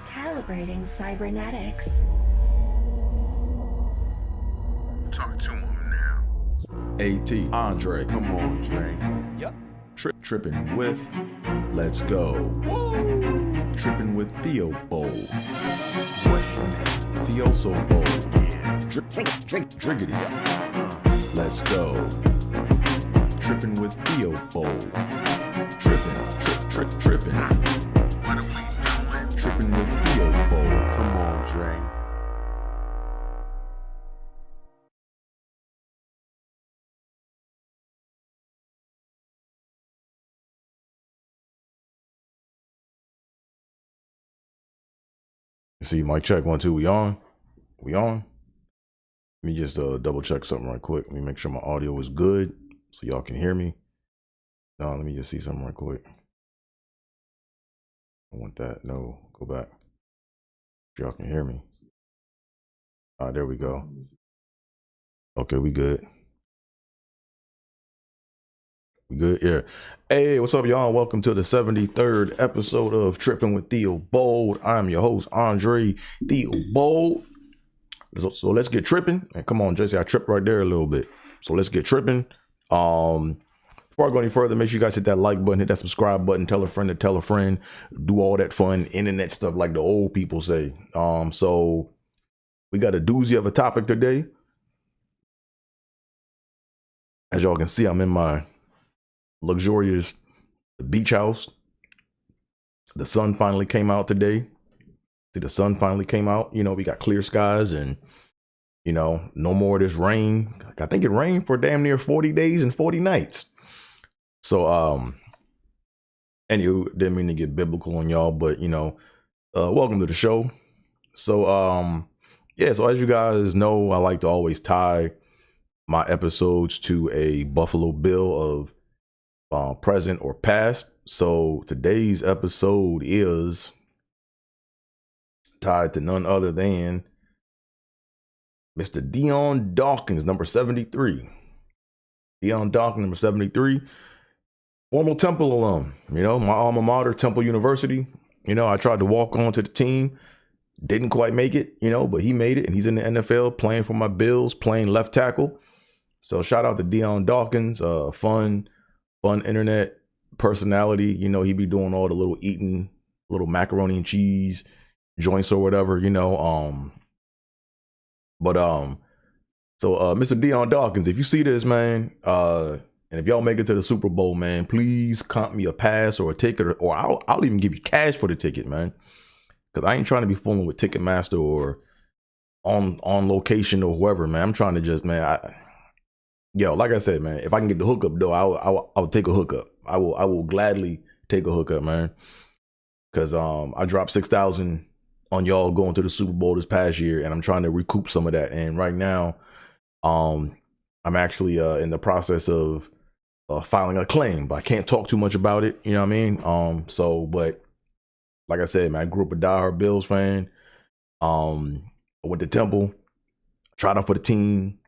Calibrating cybernetics. Talk to him now. AT, Andre. Come on, Dre. Yep. Trippin with Let's Go. Woo! Trippin with Theobold. What's your name? Theobold. Yeah. Driggity. Let's go. Trippin with Theobold. Trippin. What are we doing? Trippin with Theobold. Come on, Dre. See, mic check 1 2. We on? Let me just double check something right quick. Let me make sure my audio is good so y'all can hear me. No, let me just see something right quick. I want that. No, go back. Y'all can hear me. All right, there we go. Okay, we good. We good? Yeah. Hey, what's up, y'all? Welcome to the 73rd episode of Trippin with Theobold. I'm your host, Andre Theobold. So let's get tripping. And come on, Jesse, I tripped right there a little bit. So let's get tripping. Before I go any further, make sure you guys hit that like button, hit that subscribe button, tell a friend to tell a friend, do all that fun internet stuff like the old people say. So we got a doozy of a topic today. As y'all can see, I'm in my luxurious beach house. The sun finally came out today. See, the sun finally came out. You know, we got clear skies and, you know, no more of this rain. I think it rained for damn near 40 days and 40 nights. So, anywho, didn't mean to get biblical on y'all, but, you know, welcome to the show. So, yeah, so as you guys know, I like to always tie my episodes to a Buffalo Bill of present or past. So today's episode is tied to none other than Mr. Dion Dawkins, number 73. Dion Dawkins, number 73, former Temple alum. You know, my alma mater, Temple University. You know, I tried to walk onto the team, didn't quite make it, you know, but he made it, and he's in the NFL playing for my Bills, playing left tackle. So shout out to Dion Dawkins, fun internet personality. You know, he be doing all the little eating, little macaroni and cheese joints or whatever, you know. So Mr. Dion Dawkins, if you see this, man, and if y'all make it to the Super Bowl, man, please comp me a pass or a ticket, or I'll even give you cash for the ticket, man. Because I ain't trying to be fooling with Ticketmaster or on location or whoever, man. I'm trying to just, man, like I said, man, if I can get the hookup though, I would take a hookup. I will gladly take a hookup, man. Cause I dropped 6,000 on y'all going to the Super Bowl this past year, and I'm trying to recoup some of that. And right now, I'm actually in the process of filing a claim, but I can't talk too much about it. You know what I mean? But like I said, man, I grew up a diehard Bills fan. I went to Temple, tried out for the team.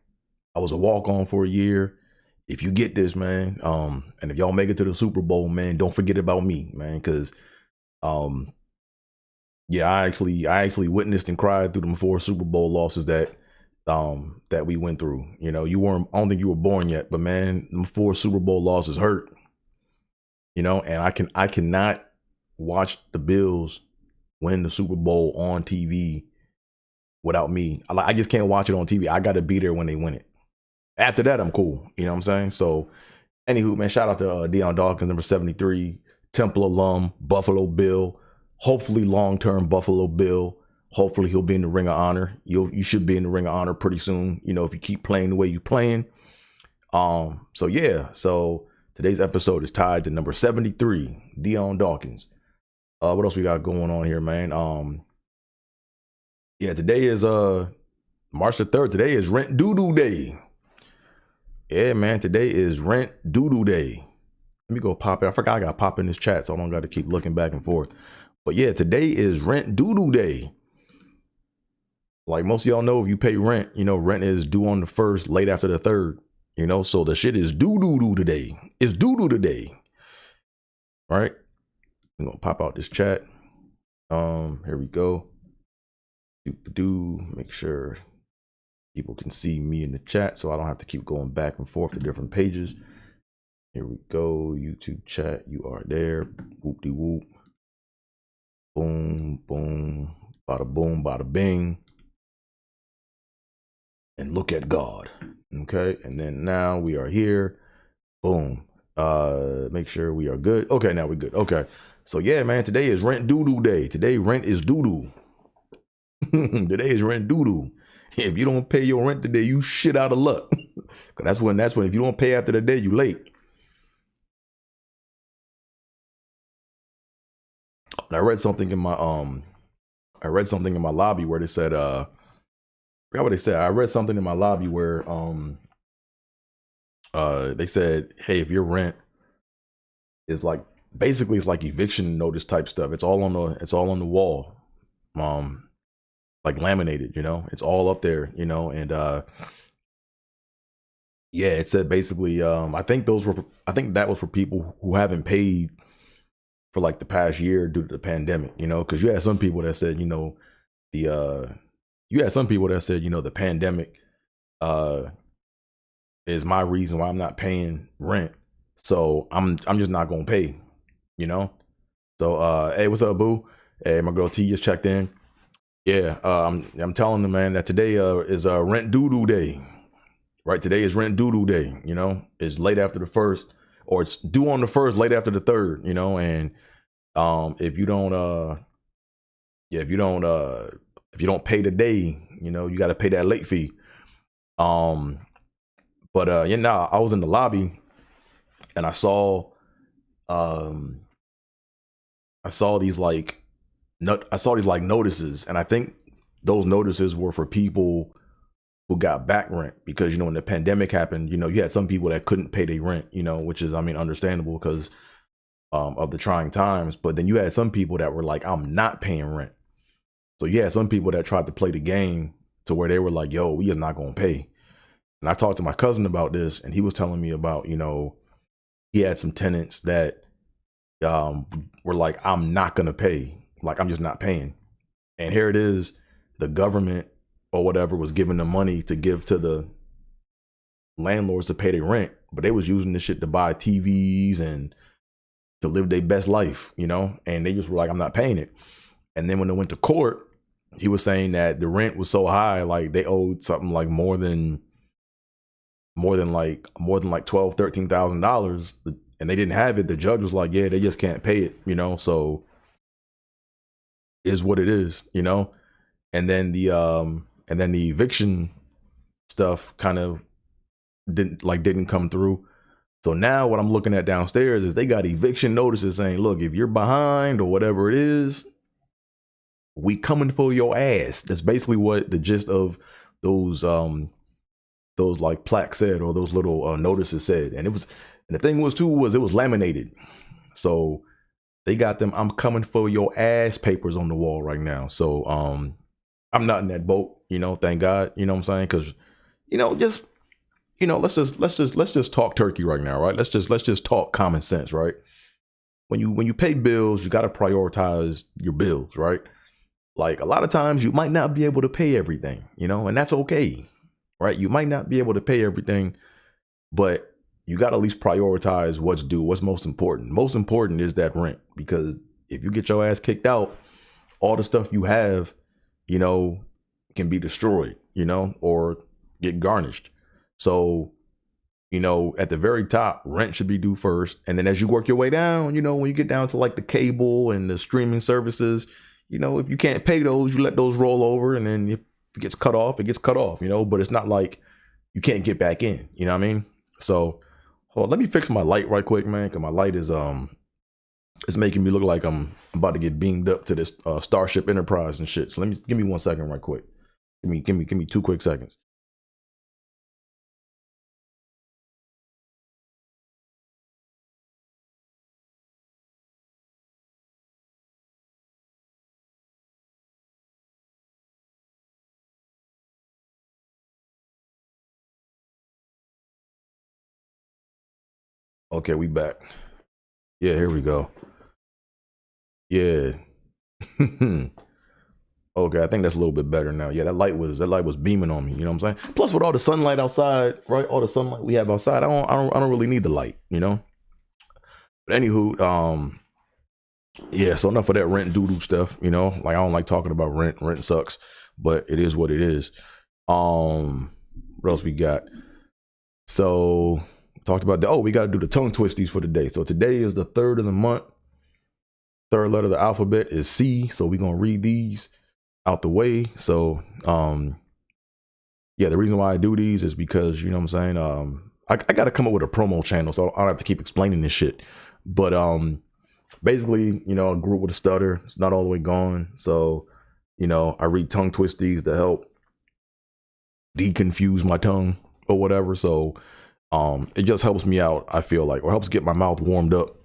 I was a walk-on for a year. If you get this, man, and if y'all make it to the Super Bowl, man, don't forget about me, man, because, yeah, I actually witnessed and cried through them 4 Super Bowl losses that we went through. You know, I don't think you were born yet, but man, them 4 Super Bowl losses hurt. You know, and I cannot watch the Bills win the Super Bowl on TV without me. I just can't watch it on TV. I got to be there when they win it. After that, I'm cool. You know what I'm saying? So, anywho, man, shout out to Dion Dawkins, number 73, Temple alum, Buffalo Bill, hopefully long-term Buffalo Bill. Hopefully he'll be in the Ring of Honor. You should be in the Ring of Honor pretty soon, you know, if you keep playing the way you're playing. So yeah, so today's episode is tied to number 73, Dion Dawkins. What else we got going on here, man? Yeah, today is March the 3rd. Today is Rent Doo-Doo Day. Yeah, man, today is Rent Doo-Doo Day. Let me go pop it. I forgot I got to pop in this chat, so I don't got to keep looking back and forth. But yeah, today is Rent Doo-Doo Day. Like most of y'all know, if you pay rent, you know, rent is due on the 1st, late after the 3rd. You know, so the shit is doo-doo-doo today. It's doo-doo today. All right. I'm going to pop out this chat. Here we go. Make sure people can see me in the chat so I don't have to keep going back and forth to different pages. Here we go. YouTube chat, you are there. Whoop de whoop. Boom, boom, bada bing. And look at God. Okay, and then now we are here. Boom. Make sure we are good. Okay, now we're good. Okay. So yeah, man, today is rent doo-doo day. Today rent is doo-doo. Today is rent doo-doo. If you don't pay your rent today, you shit out of luck. Cause that's when if you don't pay after the day, you late. And I read something in my lobby where they said I forgot what they said. I read something in my lobby where they said, hey, if your rent is like basically it's like eviction notice type stuff. It's all on the wall. Like laminated, you know, it's all up there, you know, and yeah, it said basically I think that was for people who haven't paid for like the past year due to the pandemic, you know, because you had some people that said, you know, the pandemic is my reason why I'm not paying rent. So I'm just not gonna pay, you know. So hey, what's up, boo? Hey, my girl T just checked in. Yeah, I'm telling them, man, that today is rent doo-doo day. Right, today is rent doo-doo day, you know. It's late after the first, or it's due on the first, late after the third, you know, and if you don't pay today, you know, you got to pay that late fee. But yeah, nah, I was in the lobby and I saw these like notices, and I think those notices were for people who got back rent because, you know, when the pandemic happened, you know, you had some people that couldn't pay their rent, you know, which is, I mean, understandable because of the trying times. But then you had some people that were like, I'm not paying rent. So you had some people that tried to play the game to where they were like, yo, we is not gonna pay. And I talked to my cousin about this, and he was telling me about, you know, he had some tenants that were like, I'm not gonna pay, like I'm just not paying. And here it is, the government or whatever was giving them money to give to the landlords to pay their rent, but they was using this shit to buy TVs and to live their best life, you know, and they just were like, I'm not paying it. And then when they went to court, he was saying that the rent was so high, like they owed something like more than like $12,000-13,000, and they didn't have it. The judge was like, yeah, they just can't pay it, you know, so is what it is, you know. And then the eviction stuff kind of didn't come through. So now what I'm looking at downstairs is they got eviction notices saying, look, if you're behind or whatever it is, we coming for your ass. That's basically what the gist of those like plaques said, or those little notices said. And the thing was it was laminated. So they got them I'm coming for your ass papers on the wall right now. So I'm not in that boat, you know, thank God, you know what I'm saying? Cause, you know, just, you know, let's just talk turkey right now, right? Let's just talk common sense, right? When you pay bills, you got to prioritize your bills, right? Like a lot of times you might not be able to pay everything, you know, and that's okay, right? You might not be able to pay everything, but you got to at least prioritize what's due, what's most important. Most important is that rent, because if you get your ass kicked out, all the stuff you have, you know, can be destroyed, you know, or get garnished. So, you know, at the very top, rent should be due first. And then as you work your way down, you know, when you get down to like the cable and the streaming services, you know, if you can't pay those, you let those roll over. And then if it gets cut off, it gets cut off, you know, but it's not like you can't get back in, you know what I mean? So hold on, let me fix my light right quick, man, because my light is it's making me look like I'm about to get beamed up to this Starship Enterprise and shit. So give me 1 second right quick. Give me 2 quick seconds. Okay, we back. Yeah, here we go. Yeah. Okay, I think that's a little bit better now. Yeah, that light was beaming on me. You know what I'm saying? Plus, with all the sunlight outside, right? All the sunlight we have outside, I don't really need the light. You know. But anywho, yeah. So enough of that rent doo doo stuff. You know, like I don't like talking about rent. Rent sucks, but it is what it is. What else we got? So talked about we got to do the tongue twisties for today. So today is the 3rd of the month. Third letter of the alphabet is C. So we're gonna read these out the way. So yeah, the reason why I do these is because, you know what I'm saying, I got to come up with a promo channel, so I don't have to keep explaining this shit. But basically, you know, I grew up with a stutter. It's not all the way gone. So, you know, I read tongue twisties to help deconfuse my tongue or whatever. So it just helps me out, I feel like, or helps get my mouth warmed up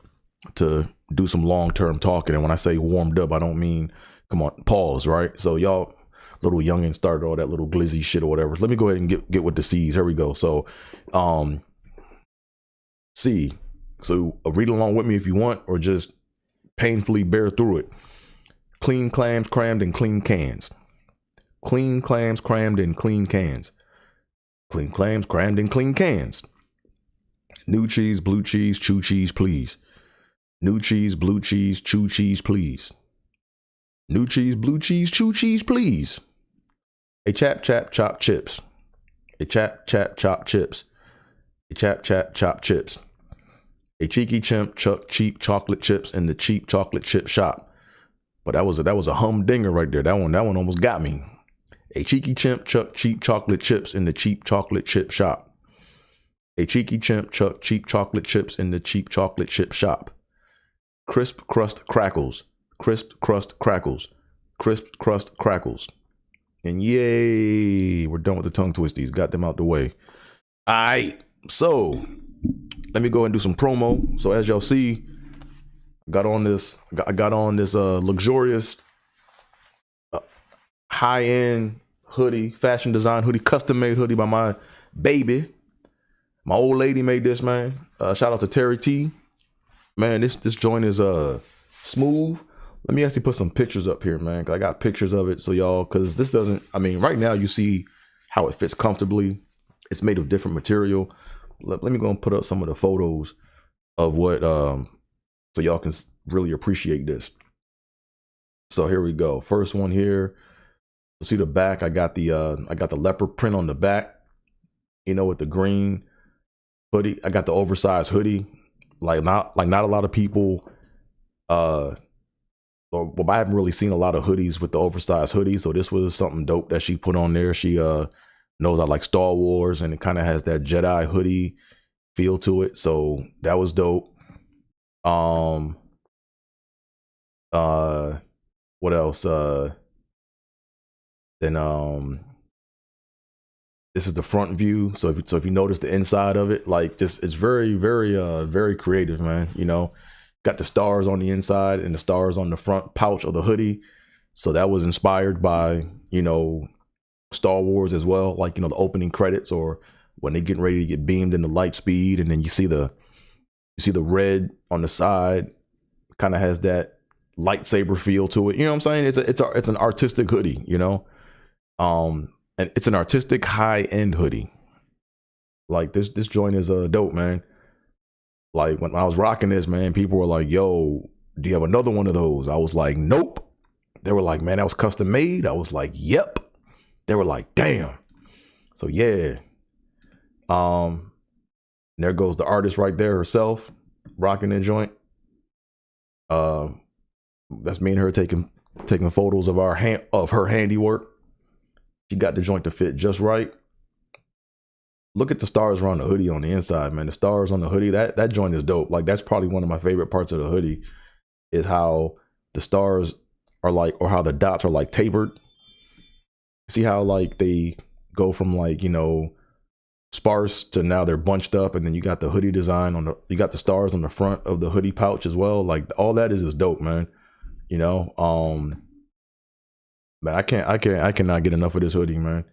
to do some long-term talking. And when I say warmed up, I don't mean, come on, pause, right? So y'all little youngin started all that little glizzy shit or whatever. Let me go ahead and get with the C's. Here we go. So C. So read along with me if you want, or just painfully bear through it. Clean clams crammed in clean cans. Clean clams crammed in clean cans. Clean clams crammed in clean cans. New cheese, blue cheese, chew cheese, please. New cheese, blue cheese, chew cheese, please. New cheese, blue cheese, chew cheese, please. A chap chop chips. A chap chop chips. A chap chop chips. A cheeky chimp chuck cheap chocolate chips in the cheap chocolate chip shop. But that was a humdinger right there. That one almost got me. A cheeky chimp chuck cheap chocolate chips in the cheap chocolate chip shop. A cheeky chimp chuck cheap chocolate chips in the cheap chocolate chip shop. Crisp crust crackles. Crisp crust crackles. Crisp crust crackles. And yay, we're done with the tongue twisties. Got them out the way. All right, so let me go and do some promo. So as y'all see, I got on this luxurious high-end hoodie, fashion design hoodie, custom made hoodie by my baby. My old lady made this, man. Shout out to Terry T. Man, this joint is smooth. Let me actually put some pictures up here, man. 'Cause I got pictures of it, so y'all, because this doesn't, I mean, right now you see how it fits comfortably. It's made of different material. Let me go and put up some of the photos of what, so y'all can really appreciate this. So here we go. First one here. You see the back. I got the leopard print on the back. You know, with the green hoodie. I got the oversized hoodie. Like not a lot of people. Well, I haven't really seen a lot of hoodies with the oversized hoodie, so this was something dope that she put on there. She knows I like Star Wars, and it kind of has that Jedi hoodie feel to it, so that was dope. What else? Then this is the front view. So if you notice the inside of it, like this, it's very, very creative, man. You know. Got the stars on the inside and the stars on the front pouch of the hoodie. So that was inspired by, you know, Star Wars as well. Like, you know, the opening credits or when they getting ready to get beamed into light speed. And then you see the red on the side, kind of has that lightsaber feel to it. You know what I'm saying? It's an artistic hoodie, you know? And it's an artistic high-end hoodie. Like this joint is dope, man. Like when I was rocking this, man, people were like, yo, do you have another one of those? I was like, nope. They were like, man, that was custom made. I was like, yep. They were like, damn. So yeah. There goes the artist right there herself, rocking the joint. That's me and her taking photos of her handiwork. She got the joint to fit just right. Look at the stars around the hoodie on the inside, man. The stars on the hoodie, that joint is dope. Like that's probably one of my favorite parts of the hoodie is how the stars are like, or how the dots are like tapered. See how like they go from like, you know, sparse to now they're bunched up, and then you got the hoodie design you got the stars on the front of the hoodie pouch as well. Like all that is dope, man. You know, man, I cannot get enough of this hoodie, man.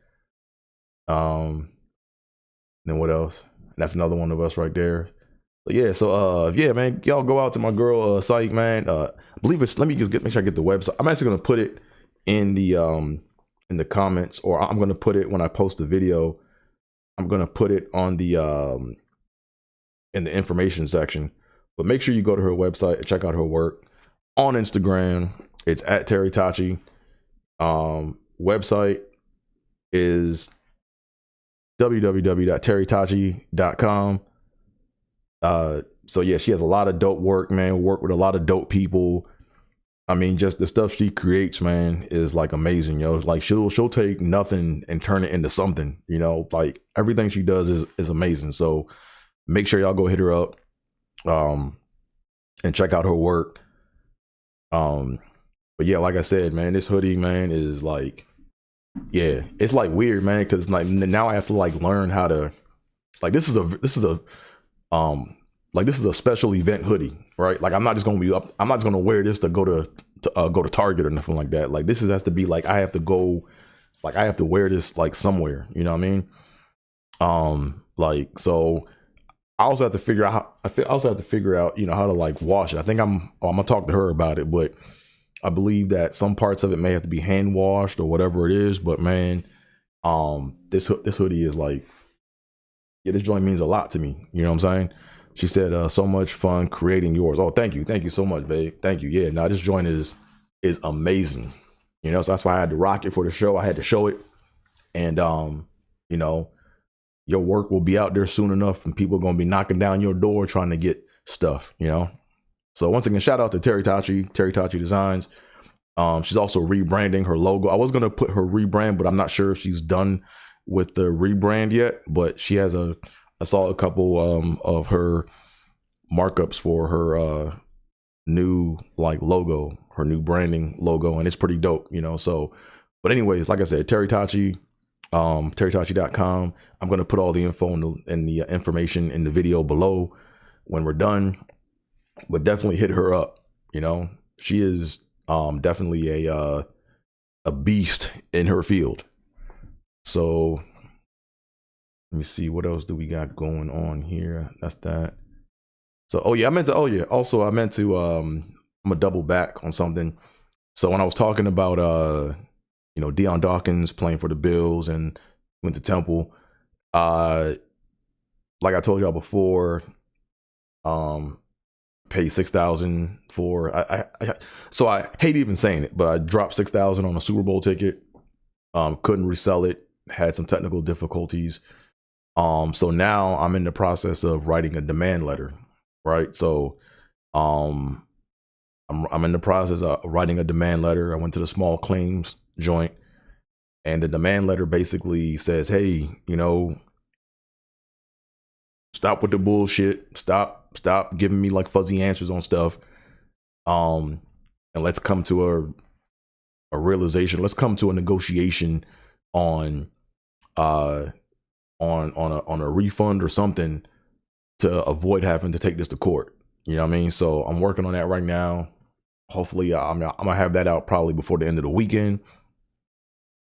Then what else? That's another one of us right there. So yeah, so yeah, man, y'all go out to my girl site, man. I believe it's, let me just make sure I get the website. I'm actually gonna put it in the comments, or I'm gonna put it when I post the video. I'm gonna put it on the in the information section. But make sure you go to her website and check out her work. On Instagram, it's at Terry Tachi. Website is www.terrytachi.com. So yeah, she has a lot of dope work, man. Work with a lot of dope people. I mean, just the stuff she creates, man, is like amazing, yo. It's like she'll take nothing and turn it into something, you know. Like everything she does is amazing. So make sure y'all go hit her up, and check out her work. But yeah, like I said, man, this hoodie, man, is like, yeah, it's like weird, man, because like now I have to like learn how to, like, this is a special event hoodie, right? Like I'm not just gonna wear this to go to Target or nothing like that. Like this has to be like I have to wear this like somewhere, you know what I mean? Like, so I also have to figure out you know, how to like wash it. I think I'm gonna talk to her about it, but I believe that some parts of it may have to be hand washed or whatever it is. But man, this hoodie is like, yeah, this joint means a lot to me. You know what I'm saying? She said, so much fun creating yours. Oh, thank you so much, babe. Thank you. Yeah, now this joint is amazing. You know, so that's why I had to rock it for the show. I had to show it, and you know, your work will be out there soon enough, and people are gonna be knocking down your door trying to get stuff. You know. So once again, shout out to Terry Tachi Designs. She's also rebranding her logo. I was gonna put her rebrand, but I'm not sure if she's done with the rebrand yet. But she has I saw a couple of her markups for her new like logo, her new branding logo, and it's pretty dope, you know. So, but anyways, like I said, Terry Tachi, terrytachi.com. I'm gonna put all the info and the information in the video below when we're done. But definitely hit her up. You know, she is definitely a beast in her field. So let me see, what else do we got going on here? That's that. So I meant to I'm gonna double back on something. So when I was talking about you know, Deion Dawkins playing for the Bills and went to Temple, like I told y'all before, paid $6,000 for so I hate even saying it, but I dropped $6,000 on a Super Bowl ticket. Couldn't resell it, had some technical difficulties. So now I'm in the process of writing a demand letter, right? So I'm in the process of writing a demand letter. I went to the small claims joint, and the demand letter basically says, hey, you know, stop with the bullshit. Stop giving me like fuzzy answers on stuff. And let's come to a realization. Let's come to a negotiation on a refund or something to avoid having to take this to court. You know what I mean? So I'm working on that right now. Hopefully I'm gonna have that out probably before the end of the weekend.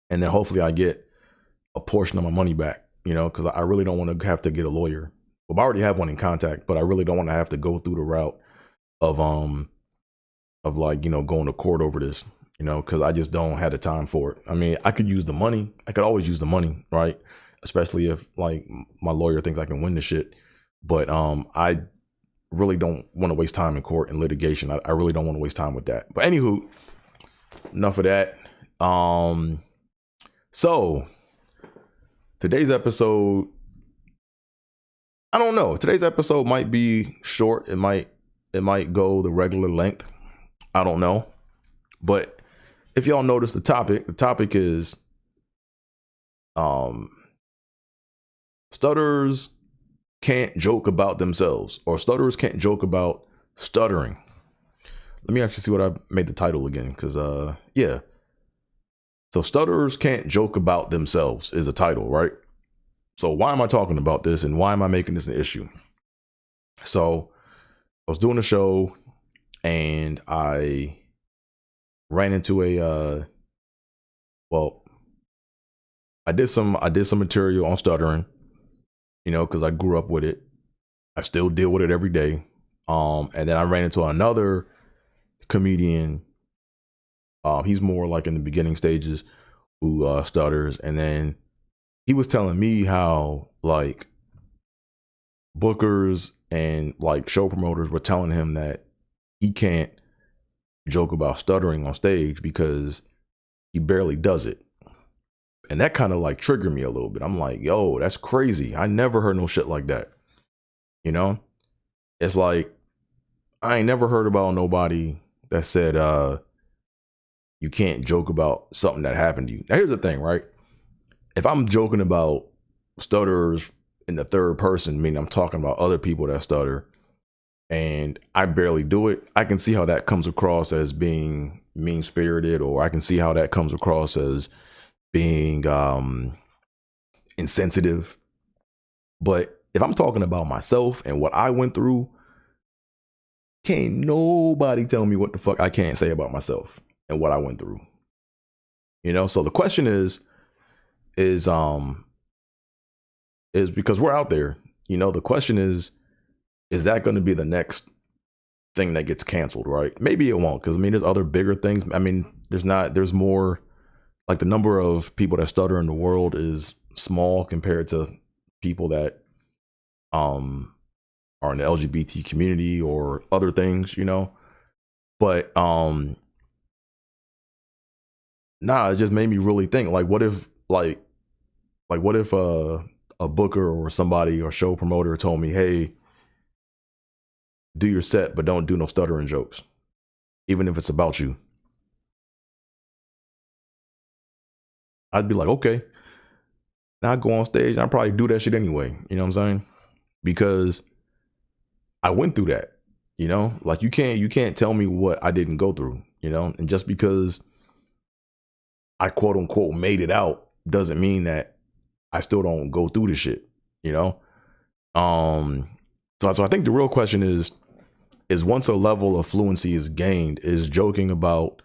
And then hopefully I get a portion of my money back, you know, because I really don't want to have to get a lawyer. Well, I already have one in contact, but I really don't want to have to go through the route of like, you know, going to court over this, you know, because I just don't have the time for it. I mean, I could use the money. I could always use the money, right? Especially if like my lawyer thinks I can win the shit. But I really don't want to waste time in court and litigation. I really don't want to waste time with that. But anywho, enough of that. So today's episode, I don't know. Today's episode might be short. It might go the regular length. I don't know. But if y'all notice the topic is stutterers can't joke about themselves, or stutterers can't joke about stuttering. Let me actually see what I made the title again, because yeah. So stutterers can't joke about themselves is a title, right? So why am I talking about this, and why am I making this an issue? So I was doing a show and I ran into I did some material on stuttering, you know, because I grew up with it. I still deal with it every day. And then I ran into another comedian. He's more like in the beginning stages, who stutters. And then he was telling me how like bookers and like show promoters were telling him that he can't joke about stuttering on stage because he barely does it. And that kind of like triggered me a little bit. I'm like, yo, that's crazy. I never heard no shit like that. You know, it's like, I ain't never heard about nobody that said, you can't joke about something that happened to you. Now, here's the thing, right? If I'm joking about stutterers in the third person, meaning I'm talking about other people that stutter, and I barely do it, I can see how that comes across as being mean-spirited, or I can see how that comes across as being insensitive. But if I'm talking about myself and what I went through, can't nobody tell me what the fuck I can't say about myself and what I went through. You know, so the question is because we're out there, you know, the question is that going to be the next thing that gets canceled, right? Maybe it won't, because I mean, there's other bigger things. I mean, there's more, like the number of people that stutter in the world is small compared to people that are in the LGBT community or other things, you know. But it just made me really think, like, what if a booker or somebody or show promoter told me, hey, do your set, but don't do no stuttering jokes, even if it's about you. I'd be like, okay. Now I go on stage and I probably do that shit anyway. You know what I'm saying? Because I went through that, you know, like you can't tell me what I didn't go through, you know, and just because I quote unquote made it out doesn't mean that I still don't go through the shit, you know? So I think the real question is once a level of fluency is gained, is joking about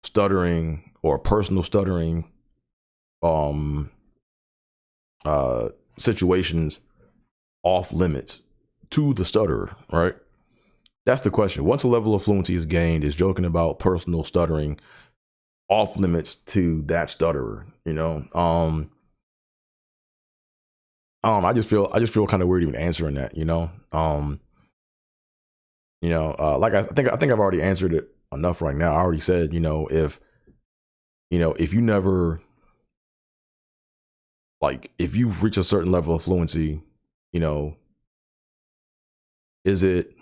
stuttering or personal stuttering situations off limits to the stutterer, right? That's the question. Once a level of fluency is gained, is joking about personal stuttering off limits to that stutterer, you know? I just feel kind of weird even answering that, you know? Like I think I've already answered it enough right now. I already said, if you never, like, if you've reached a certain level of fluency, is it,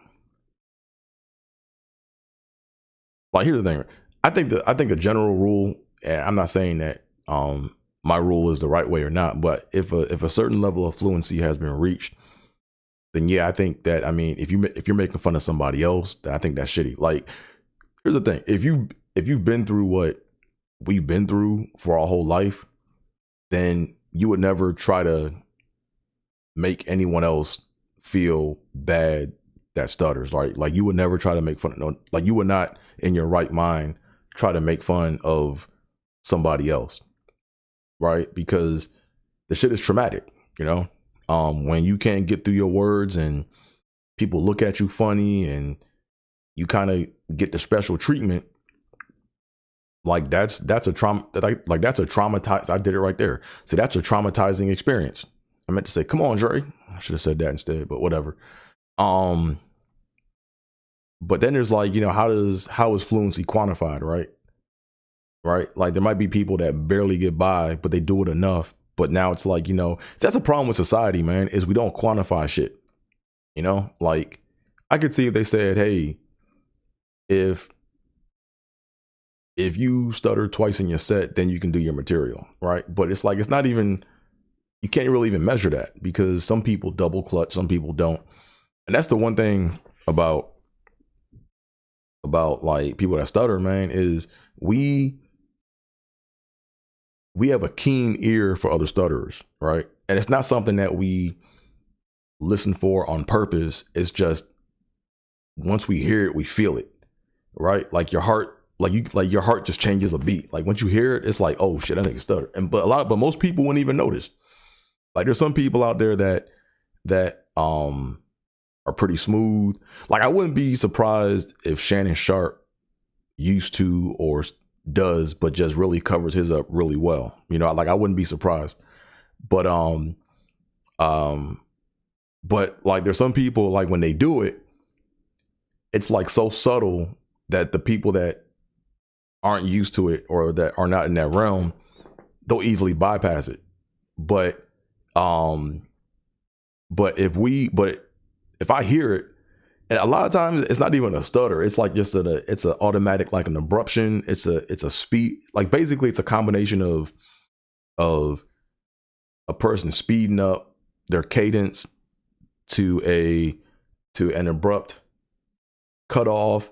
like, here's the thing. I think a general rule, and I'm not saying that my rule is the right way or not, but if a certain level of fluency has been reached, then yeah, I think that, I mean, if you're making fun of somebody else, then I think that's shitty. Like, here's the thing. If you've been through what we've been through for our whole life, then you would never try to make anyone else feel bad that stutters. Like you would never try to make fun of like you would not in your right mind try to make fun of somebody else, right? Because the shit is traumatic, when you can't get through your words and people look at you funny and you kind of get the special treatment. Like that's a trauma, that's a traumatized. I did it right there. So that's a traumatizing experience. I meant to say, come on, Dre. I should have said that instead, but whatever. But then there's like, how is fluency quantified, right? Right? Like there might be people that barely get by, but they do it enough. But now it's like, that's a problem with society, man, is we don't quantify shit. Like I could see if they said, hey, if you stutter twice in your set, then you can do your material, right? But it's like, it's not even, you can't really even measure that because some people double clutch, some people don't. And that's the one thing about like people that stutter, man, is we have a keen ear for other stutterers, right? And it's not something that we listen for on purpose. It's just once we hear it, we feel it, right? Like your heart, like your heart just changes a beat. Like once you hear it, it's like, oh shit, I think it's stutter. But most people wouldn't even notice. Like there's some people out there that are pretty smooth. Like I wouldn't be surprised if Shannon Sharp used to or does, but just really covers his up really well. You know, like I wouldn't be surprised. But but like there's some people like when they do it, it's like so subtle that the people that aren't used to it or that are not in that realm, they'll easily bypass it. But if I hear it, and a lot of times it's not even a stutter. It's like just it's an automatic, like an abruption. It's a speed. Like basically it's a combination of a person speeding up their cadence to an abrupt cutoff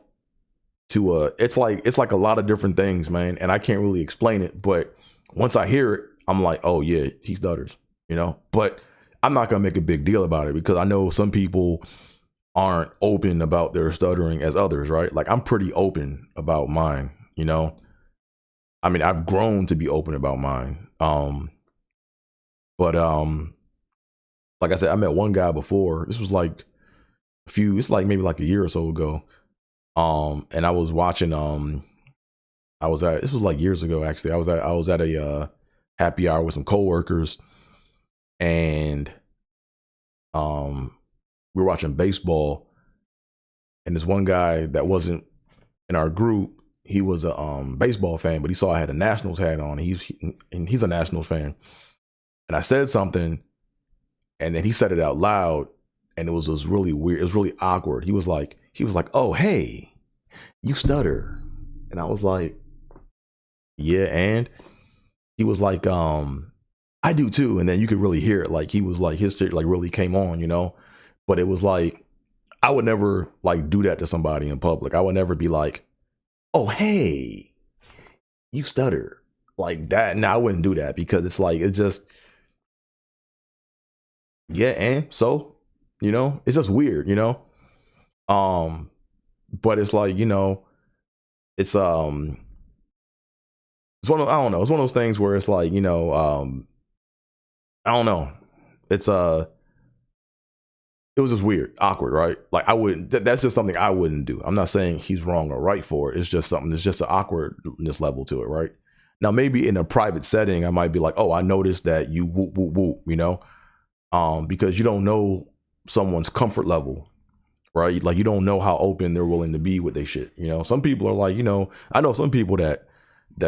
to it's like a lot of different things, man. And I can't really explain it, but once I hear it, I'm like, oh yeah, he stutters, you know. But I'm not gonna make a big deal about it because I know some people aren't open about their stuttering as others, right? Like I'm pretty open about mine, you know. I mean, I've grown to be open about mine. But like I said, I met one guy before. This was like it's like maybe like a year or so ago. And I was watching this was like years ago actually. I was at a happy hour with some coworkers, and we were watching baseball, and this one guy that wasn't in our group, he was a baseball fan, but he saw I had a Nationals hat on. And he's a Nationals fan. And I said something, and then he said it out loud, and it was really weird. It was really awkward. He was like, "Oh, hey, you stutter." And I was like, "Yeah," and he was like, "I do too." And then you could really hear it. Like he was like, his shit like really came on, you know? But it was like, I would never like do that to somebody in public. I would never be like, "Oh, hey, you stutter." Like that. No, I wouldn't do that because it's like, it just, yeah. And so, you know, it's just weird, you know? But it's like, you know, it's one of, I don't know. It's one of those things where it's like, you know, I don't know. It was just weird, awkward, right? Like I wouldn't, that's just something I wouldn't do. I'm not saying he's wrong or right for it. It's just something, it's just an awkwardness level to it, right? Now, maybe in a private setting, I might be like, "Oh, I noticed that you whoop, whoop, whoop," you know? Because you don't know someone's comfort level, right? Like you don't know how open they're willing to be with their shit. You know, some people are like, you know, I know some people that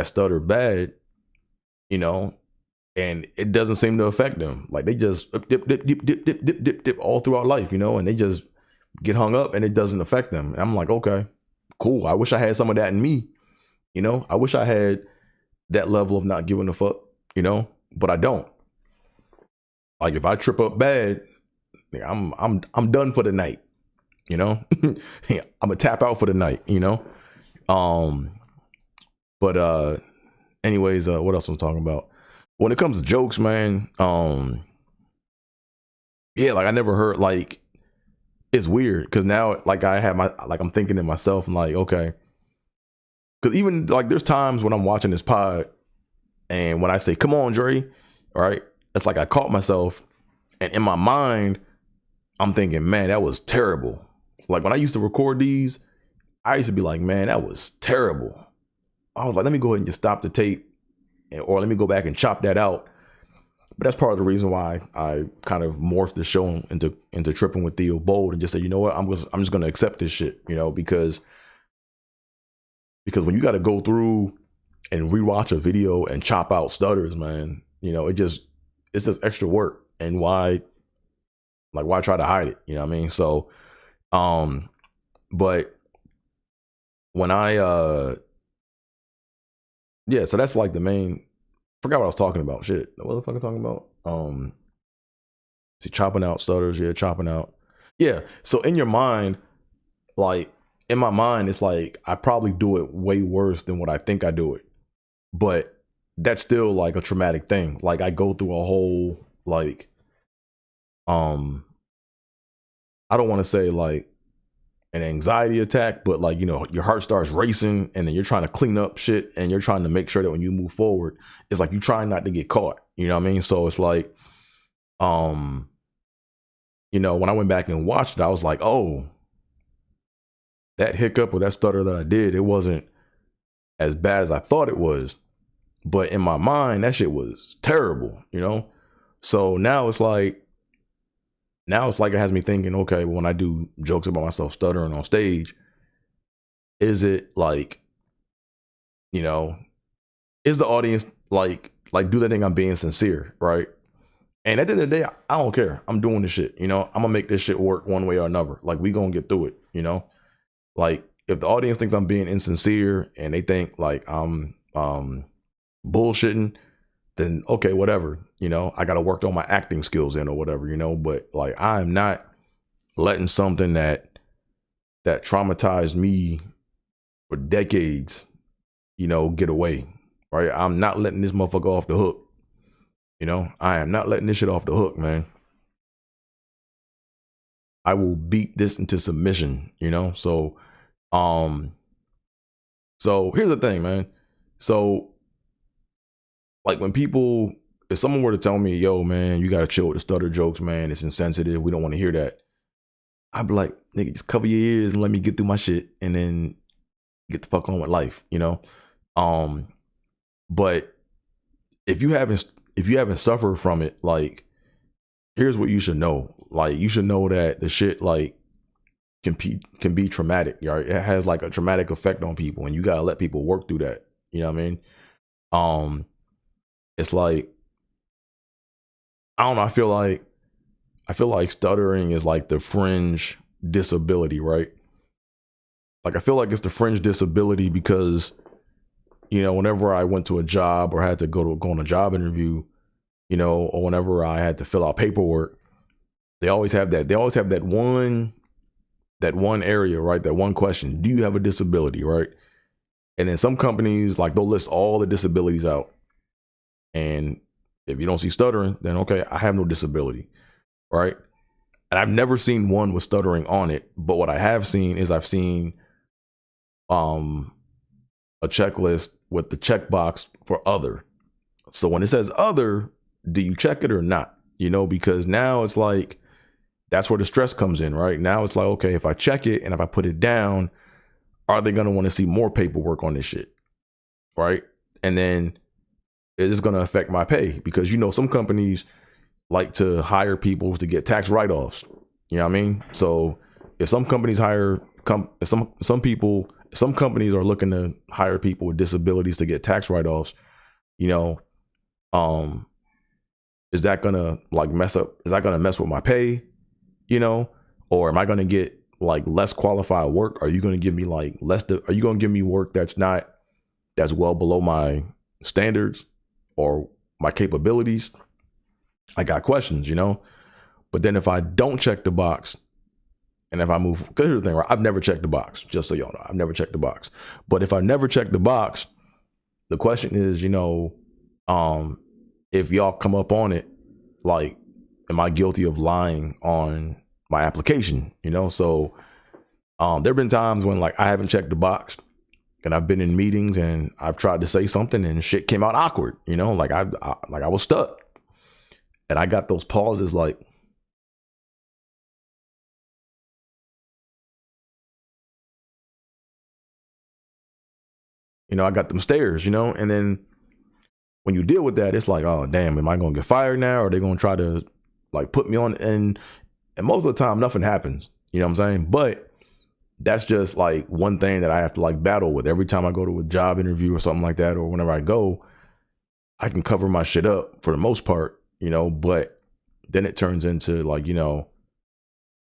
stutter bad, you know, and it doesn't seem to affect them. Like they just dip, dip, dip, dip, dip, dip, dip, dip all throughout life, you know, and they just get hung up and it doesn't affect them. And I'm like, okay, cool. I wish I had some of that in me, you know. I wish I had that level of not giving a fuck, you know, but I don't. Like if I trip up bad, I'm done for the night, you know. Yeah, I'm gonna tap out for the night, you know. But anyways, what else I'm talking about? When it comes to jokes, man, yeah, like I never heard, like it's weird because now like I have I'm thinking to myself, I'm like, okay, because even like there's times when I'm watching this pod and when I say, "Come on, Dre," all right, it's like I caught myself, and in my mind I'm thinking, man, that was terrible. Like when I used to record these, I used to be like, man, that was terrible. I was like, let me go ahead and just stop the tape, or let me go back and chop that out. But that's part of the reason why I kind of morphed the show into Trippin with Theobold and just say, you know what, I'm just gonna accept this shit, you know, because when you got to go through and rewatch a video and chop out stutters, man, you know, it's just extra work. And why try to hide it? You know what I mean? So, but when yeah, so that's like the main, forgot what I was talking about. Shit. What the fuck am I talking about? See, chopping out stutters, yeah, chopping out. Yeah. So in your mind, like in my mind, it's like I probably do it way worse than what I think I do it. But that's still like a traumatic thing. Like I go through a whole like I don't want to say like an anxiety attack, but like, you know, your heart starts racing and then you're trying to clean up shit and you're trying to make sure that when you move forward, it's like you trying not to get caught. You know what I mean? So it's like You know, when I went back and watched it, I was like, oh, that hiccup or that stutter that I did, it wasn't as bad as I thought it was. But in my mind, that shit was terrible, you know? So now it's like it has me thinking, okay, when I do jokes about myself stuttering on stage, is it like, you know, is the audience like do they think I'm being sincere, right? And at the end of the day, I don't care. I'm doing this shit, you know? I'm gonna make this shit work one way or another. Like, we gonna get through it, you know? Like, if the audience thinks I'm being insincere and they think like I'm bullshitting, then okay, whatever, you know, I gotta work on my acting skills in or whatever, you know, but like, I'm not letting something that traumatized me for decades, you know, get away, right? I'm not letting this motherfucker off the hook, you know? I am not letting this shit off the hook, man. I will beat this into submission, you know? So here's the thing, man. So like, when people, if someone were to tell me, yo, man, you gotta chill with the stutter jokes, man, it's insensitive, we don't want to hear that, I'd be like, nigga, just cover your ears and let me get through my shit and then get the fuck on with life, you know? But if you haven't suffered from it, like, here's what you should know. Like, you should know that the shit like can be traumatic, right? It has like a traumatic effect on people, and you gotta let people work through that. You know what I mean? It's like, I don't know, I feel like stuttering is like the fringe disability, right? Like, I feel like it's the fringe disability because, you know, whenever I went to a job or had to go on a job interview, you know, or whenever I had to fill out paperwork, they always have that one area, right? That one question: do you have a disability, right? And then some companies, like, they'll list all the disabilities out, and if you don't see stuttering, then okay, I have no disability, right? And I've never seen one with stuttering on it, but what I have seen is I've seen a checklist with the checkbox for other. So when it says other, do you check it or not? You know, because now it's like, that's where the stress comes in, right? Now it's like, okay, if I check it and if I put it down, are they going to want to see more paperwork on this shit, right? And then is this going to affect my pay? Because, you know, some companies like to hire people to get tax write-offs. You know what I mean? So if some companies some companies are looking to hire people with disabilities to get tax write-offs, you know, is that gonna mess with my pay, you know? Or am I gonna get like less qualified work? Are you gonna give me like are you gonna give me work that's well below my standards or my capabilities? I got questions, you know? But then if I don't check the box, and if I move, because here's the thing, right? I've never checked the box, just so y'all know. I've never checked the box. But if I never check the box, the question is, you know, if y'all come up on it, like, am I guilty of lying on my application? You know, so there've been times when like I haven't checked the box, and I've been in meetings and I've tried to say something and shit came out awkward. You know, like I was stuck, and I got those pauses, like, you know, I got them stares, you know, and then when you deal with that, it's like, oh damn, am I gonna get fired now? Or are they gonna try to like put me on? And most of the time, nothing happens. You know what I'm saying? But that's just like one thing that I have to like battle with every time I go to a job interview or something like that, or whenever I go. I can cover my shit up for the most part, you know, but then it turns into like, you know,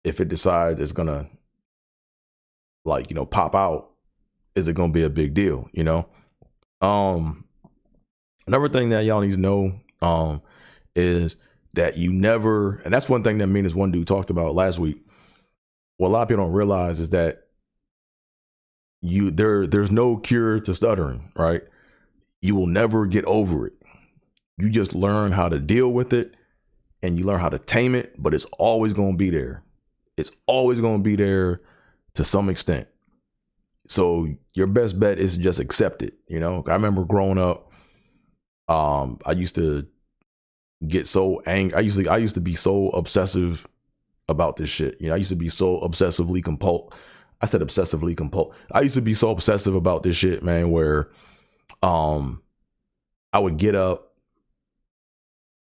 if it decides it's gonna like, you know, pop out, is it gonna be a big deal, you know? Another thing that y'all need to know is that you never, and that's one thing that me and this one dude talked about last week. What a lot of people don't realize is that there's no cure to stuttering, right? You will never get over it. You just learn how to deal with it and you learn how to tame it, but it's always going to be there. It's always going to be there to some extent. So your best bet is to just accept it. You know, I remember growing up, I used to get so angry. I used to be so obsessive about this shit. I used to be so obsessively compulsive. I said obsessively compulsive. I used to be so obsessive about this shit, man, where I would get up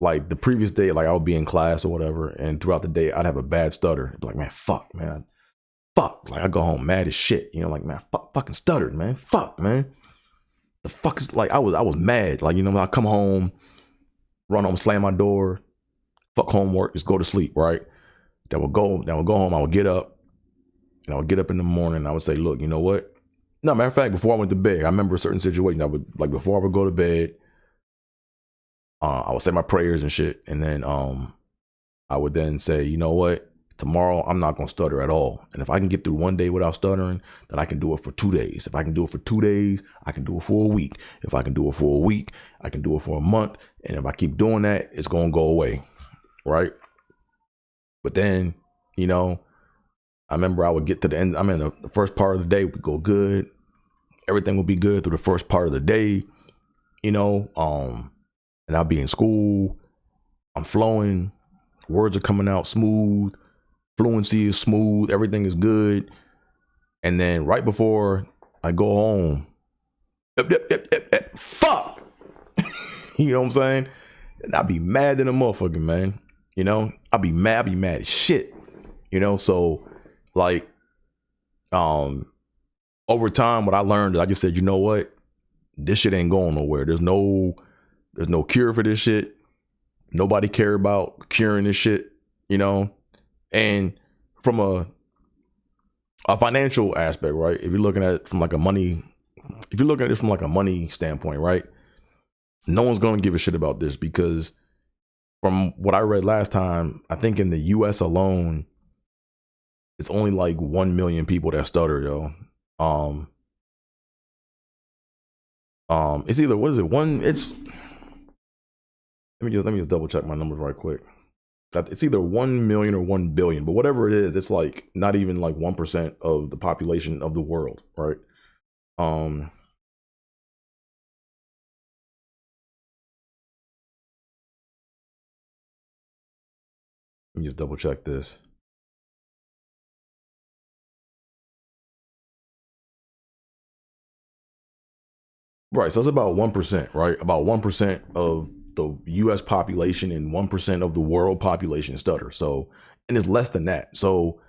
like the previous day, like I would be in class or whatever, and throughout the day I'd have a bad stutter. I'd be like, man, fuck, man. Fuck. Like I go home mad as shit. Like, man, fucking stuttered, man. Fuck, man. The fuck is like I was mad. Like, when I come home, run home, slam my door, fuck homework, just go to sleep, right? Then we'll go home, I would get up, and I would get up in the morning, and I would say, look, you know what? No, matter of fact, before I went to bed, I remember a certain situation. I would, like, before I would go to bed, I would say my prayers and shit, and then I would then say, you know what? Tomorrow, I'm not going to stutter at all. And if I can get through one day without stuttering, then I can do it for 2 days. If I can do it for 2 days, I can do it for a week. If I can do it for a week, I can do it for a month. And if I keep doing that, it's going to go away, right? But then, I remember I would get to the end. I mean, the first part of the day would go good. Everything would be good through the first part of the day, and I'll be in school. I'm flowing. Words are coming out smooth. Fluency is smooth. Everything is good. And then right before I go home, fuck. You know what I'm saying? And I'll be mad than a motherfucker, man. I'll be mad as shit. So like over time what I learned is I just said, you know what? This shit ain't going nowhere. There's no cure for this shit. Nobody care about curing this shit, And from a financial aspect, right? If you're looking at it from like a money standpoint, right? No one's gonna give a shit about this because from what I read last time, I think in the US alone, it's only like 1 million people that stutter, yo. It's either, what is it? Let me just double check my numbers right quick. It's either 1 million or 1 billion, but whatever it is, it's like not even like 1% of the population of the world, right? Let me just double check this. Right, so it's about 1%, right? About 1% of the US population and 1% of the world population stutter. So, and it's less than that. So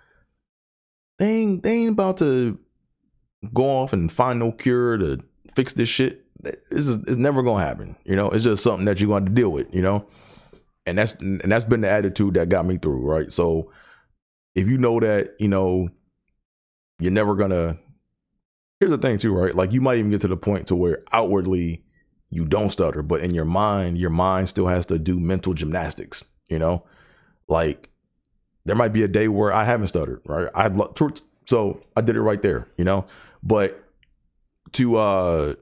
they ain't about to go off and find no cure to fix this shit. It's never gonna happen. It's just something that you're going to deal with, and that's been the attitude that got me through, right? So if you know that, you're never gonna, here's the thing too, right? Like you might even get to the point to where outwardly you don't stutter, but in your mind still has to do mental gymnastics, like there might be a day where I haven't stuttered, right? So I did it right there, but to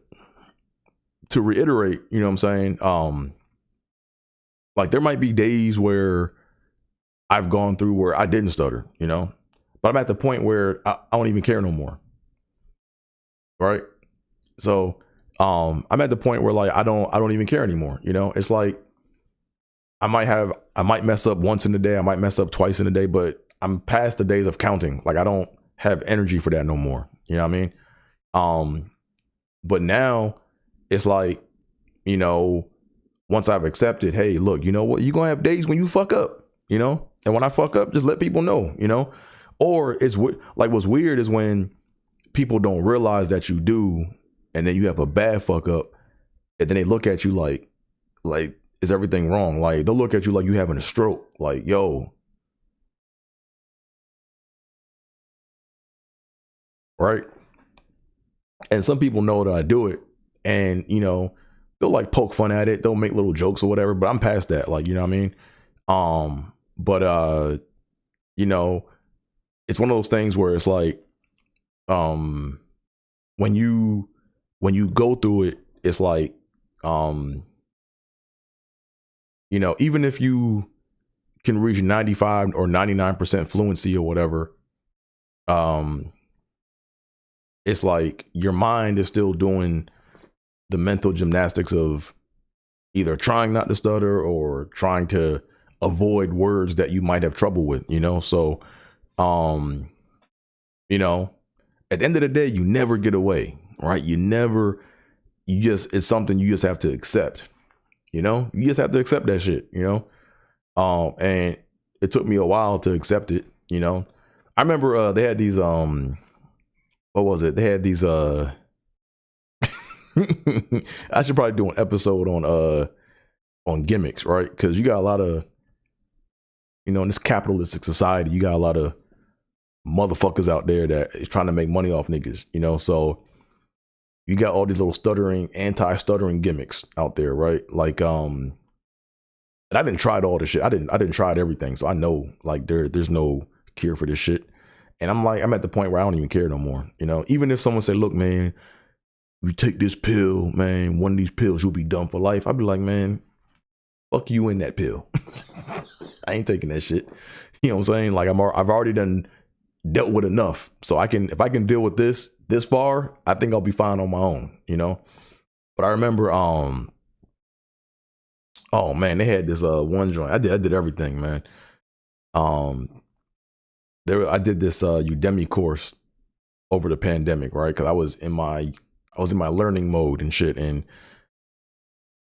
reiterate, what I'm saying? Like there might be days where I've gone through where I didn't stutter, but I'm at the point where I don't even care no more. Right. So I'm at the point where like I don't even care anymore. It's like I might mess up once in a day, I might mess up twice in a day, but I'm past the days of counting. Like I don't have energy for that no more. You know what I mean? But now it's like, once I've accepted, hey, look, you know what? You're gonna have days when you fuck up, and when I fuck up, just let people know, or it's like what's weird is when people don't realize that you do, and then you have a bad fuck up, and then they look at you like is everything wrong? Like they'll look at you like you having a stroke. Like, yo, right? And some people know that I do it, and they'll like poke fun at it. They'll make little jokes or whatever. But I'm past that. Like, you know what I mean? It's one of those things where it's like, when you go through it, it's like, even if you can reach 95 or 99% fluency or whatever, it's like your mind is still doing the mental gymnastics of either trying not to stutter or trying to avoid words that you might have trouble with, you know? So, you know, at the end of the day, you never get away, right? It's something you just have to accept, you know? You just have to accept that shit, you know? And it took me a while to accept it, you know? I remember they had these, what was it? They had these, I should probably do an episode on gimmicks, right? Because you got a lot of, you know, in this capitalistic society, you got a lot of motherfuckers out there that is trying to make money off niggas, you know? So you got all these little anti-stuttering gimmicks out there, right? Like, and I didn't try all this shit. I didn't try everything. So I know like there's no cure for this shit. And I'm at the point where I don't even care no more. You know, even if someone say, look, man, you take this pill, man, one of these pills, you'll be done for life. I'd be like, man, fuck you in that pill. I ain't taking that shit. You know what I'm saying? Like I've already dealt with enough. So if I can deal with this far, I think I'll be fine on my own, you know? But I remember, oh man, they had this one joint. I did everything, man. I did this Udemy course over the pandemic, right? Because I was in my learning mode and shit, and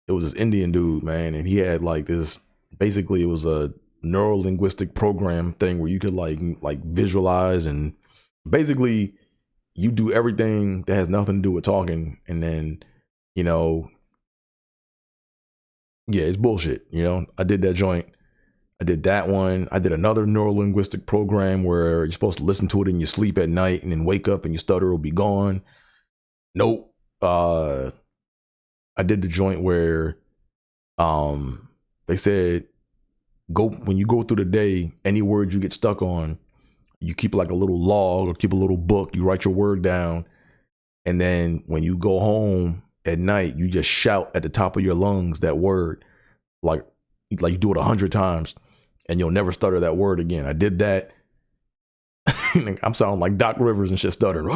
it was this Indian dude, man, and he had like this. Basically, it was a neuro-linguistic program thing where you could like visualize, and basically you do everything that has nothing to do with talking, and then, you know, yeah, it's bullshit. You know, I did that joint. I did that one. I did another neuro-linguistic program where you're supposed to listen to it in your sleep at night and then wake up and your stutter will be gone. Nope. I did the joint where they said when you go through the day, any word you get stuck on, you keep like a little log or keep a little book, you write your word down, and then when you go home at night, you just shout at the top of your lungs that word, like you do it 100 times, and you'll never stutter that word again. I did that. I'm sounding like Doc Rivers and shit, stuttering. I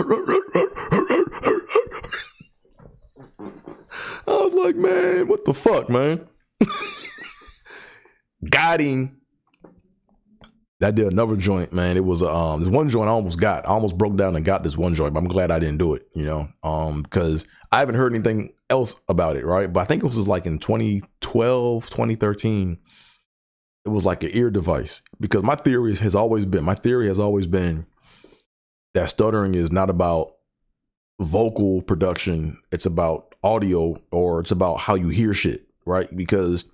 was like, man, what the fuck, man? Got him. I did another joint, man. It was this one joint I almost broke down and got this one joint, but I'm glad I didn't do it, you know, because I haven't heard anything else about it, right? But I think it was like in 2012, 2013. It was like an ear device, because my theory has always been that stuttering is not about vocal production. It's about audio, or it's about how you hear shit, right? Because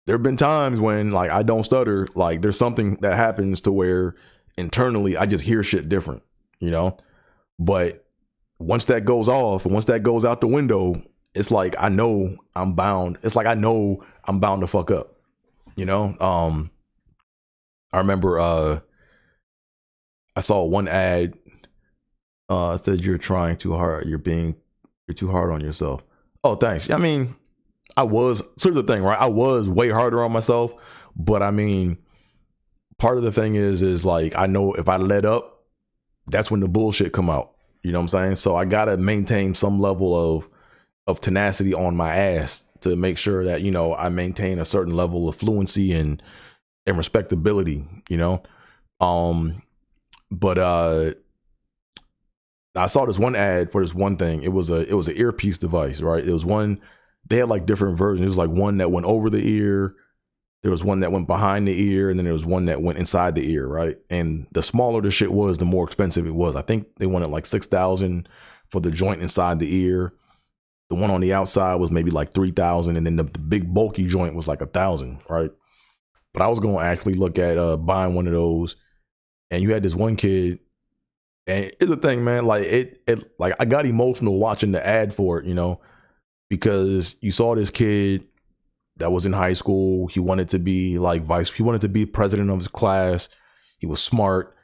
there have been times when like I don't stutter, like there's something that happens to where internally I just hear shit different, you know? But once that goes off, and once that goes out the window, it's like I know I'm bound. It's like I know I'm bound to fuck up, you know? I remember I saw one ad said you're trying too hard, you're too hard on yourself. Oh, thanks. I mean, here's the thing, right? I was way harder on myself, but I mean, part of the thing is like, I know if I let up, that's when the bullshit come out. You know what I'm saying? So I got to maintain some level of tenacity on my ass to make sure that, you know, I maintain a certain level of fluency and respectability, you know? But I saw this one ad for this one thing. It was an earpiece device, right? It was one. They had like different versions. It was like one that went over the ear. There was one that went behind the ear, and then there was one that went inside the ear, right? And the smaller the shit was, the more expensive it was. I think they wanted like $6,000 for the joint inside the ear. The one on the outside was maybe like $3,000, and then the big bulky joint was like $1,000, right? But I was going to actually look at buying one of those, and you had this one kid, and it's the thing, man. Like it like I got emotional watching the ad for it, you know. Because you saw this kid that was in high school. He wanted to be he wanted to be president of his class. He was smart,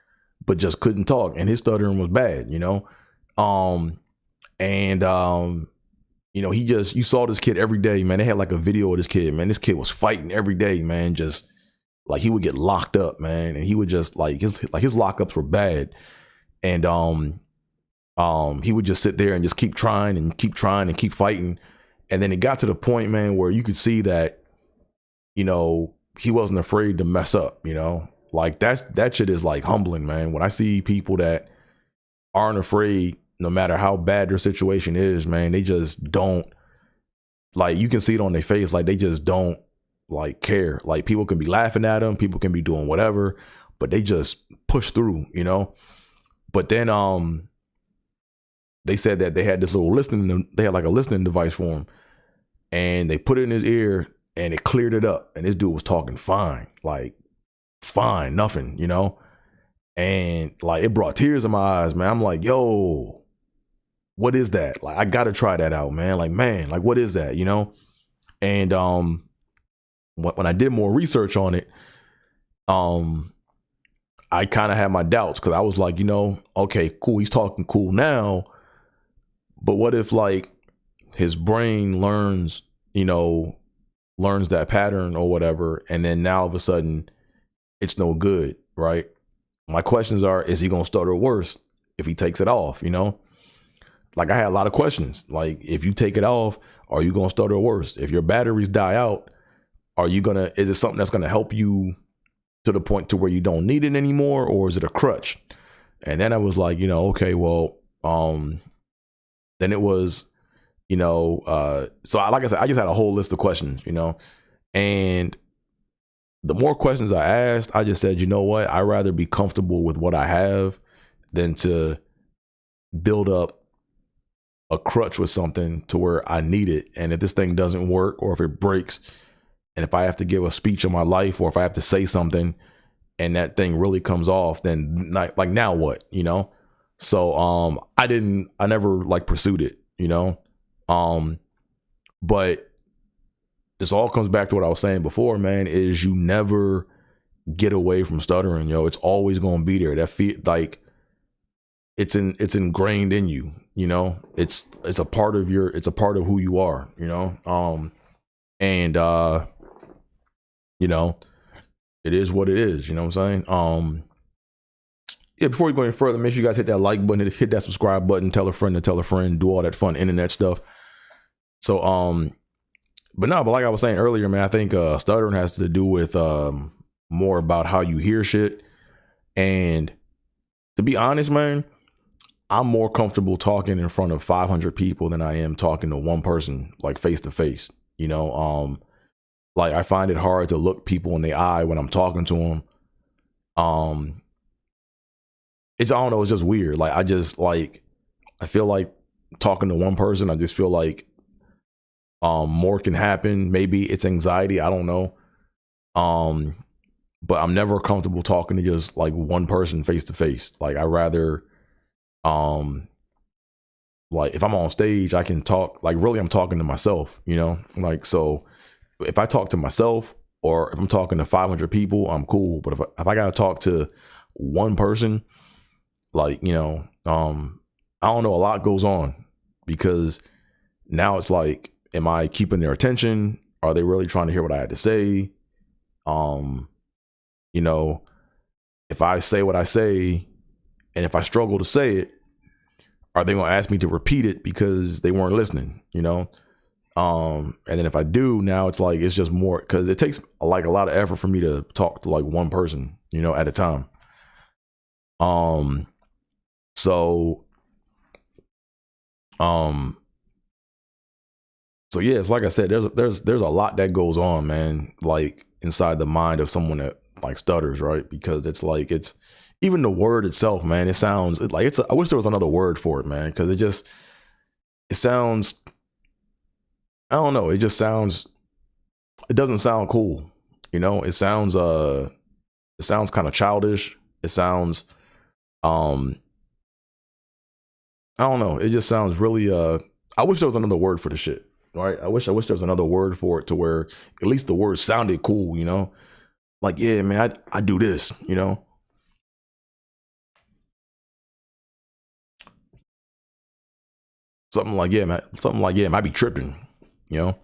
but just couldn't talk. And his stuttering was bad, you know? You know, you saw this kid every day, man. They had like a video of this kid, man. This kid was fighting every day, man. Just like he would get locked up, man. And he would just his lockups were bad. And, he would just sit there and just keep trying and keep fighting. And then it got to the point, man, where you could see that, you know, he wasn't afraid to mess up, you know, like that shit is like humbling, man. When I see people that aren't afraid, no matter how bad their situation is, man, they just don't, like, you can see it on their face. Like, they just don't like care. Like, people can be laughing at them, people can be doing whatever, but they just push through, you know? But then, they said that they had this little they had like a listening device for him, and they put it in his ear and it cleared it up. And this dude was talking fine, like fine, nothing, you know? And like, it brought tears in my eyes, man. I'm like, yo, what is that? Like, I gotta try that out, man. Like, man, like, what is that, you know? And when I did more research on it, I kind of had my doubts, because I was like, you know, okay, cool, he's talking cool now, but what if like his brain learns that pattern or whatever, and then now all of a sudden it's no good, right? My questions are, is he gonna stutter worse if he takes it off, you know? Like, I had a lot of questions. Like, if you take it off, are you gonna stutter worse? If your batteries die out, is it something that's gonna help you to the point to where you don't need it anymore, or is it a crutch? And then I was like, you know, okay, well, then it was, you know, so like I said, I just had a whole list of questions, you know, and the more questions I asked, I just said, you know what, I'd rather be comfortable with what I have than to build up a crutch with something to where I need it. And if this thing doesn't work, or if it breaks, and if I have to give a speech in my life, or if I have to say something and that thing really comes off, then like now what, you know? So I never like pursued it, you know? But this all comes back to what I was saying before, man, is you never get away from stuttering, yo. It's always gonna be there. That like it's ingrained in you, you know? It's a part of who you are, you know? And you know, it is what it is, you know what I'm saying? Yeah, before we go any further, make sure you guys hit that like button, hit that subscribe button, tell a friend to tell a friend, do all that fun internet stuff. So, but like I was saying earlier, man, I think stuttering has to do with more about how you hear shit. And to be honest, man, I'm more comfortable talking in front of 500 people than I am talking to one person, like face to face, you know? Like, I find it hard to look people in the eye when I'm talking to them. I don't know, it's just weird. Like, I feel like talking to one person, I just feel like more can happen. Maybe it's anxiety, I don't know. But I'm never comfortable talking to just like one person face to face. Like, I rather like, if I'm on stage, I can talk, like, really I'm talking to myself, you know? Like, so if I talk to myself, or if I'm talking to 500 people, I'm cool. But if I gotta talk to one person, like, you know, I don't know, a lot goes on, because now it's like, am I keeping their attention? Are they really trying to hear what I had to say? You know, if I say what I say, and if I struggle to say it, are they gonna ask me to repeat it because they weren't listening, you know? And then if I do, now it's like, it's just more, because it takes like a lot of effort for me to talk to like one person, you know, at a time. So yeah, it's like I said, there's a lot that goes on, man, like inside the mind of someone that like stutters, right? Because it's like, it's even the word itself, man, it sounds like I wish there was another word for it, man, because it sounds, I don't know, it doesn't sound cool, you know? It sounds kind of childish. It sounds I don't know. It just sounds really I wish there was another word for the shit, right? I wish there was another word for it, to where at least the word sounded cool, you know? Like, yeah, man, I do this, you know? Something like, yeah, man, I be tripping, you know?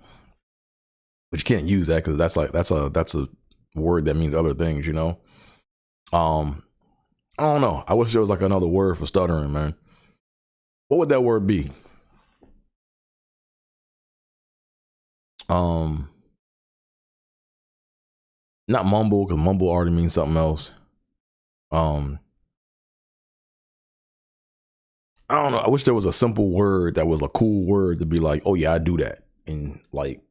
But you can't use that, because that's a word that means other things, you know? I don't know. I wish there was like another word for stuttering, man. What would that word be? Um, not mumble, because mumble already means something else. I don't know. I wish there was a simple word that was a cool word to be like, oh yeah, I do that. And like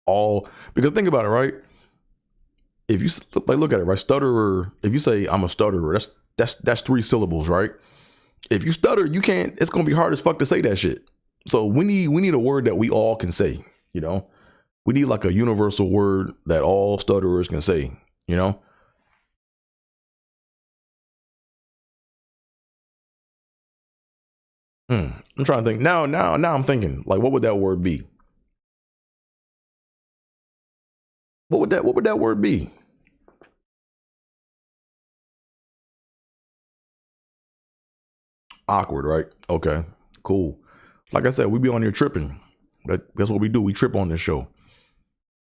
because think about it, right? If you like look at it, right? Stutterer, if you say I'm a stutterer, that's 3 syllables, right? If you stutter, you can't, it's gonna be hard as fuck to say that shit. So we need a word that we all can say, you know? We need like a universal word that all stutterers can say, you know? I'm trying to think. Now I'm thinking, like, what would that word be? What would that word be? Awkward, right? Okay, cool. Like I said, we be on here tripping. That's what we do. We trip on this show.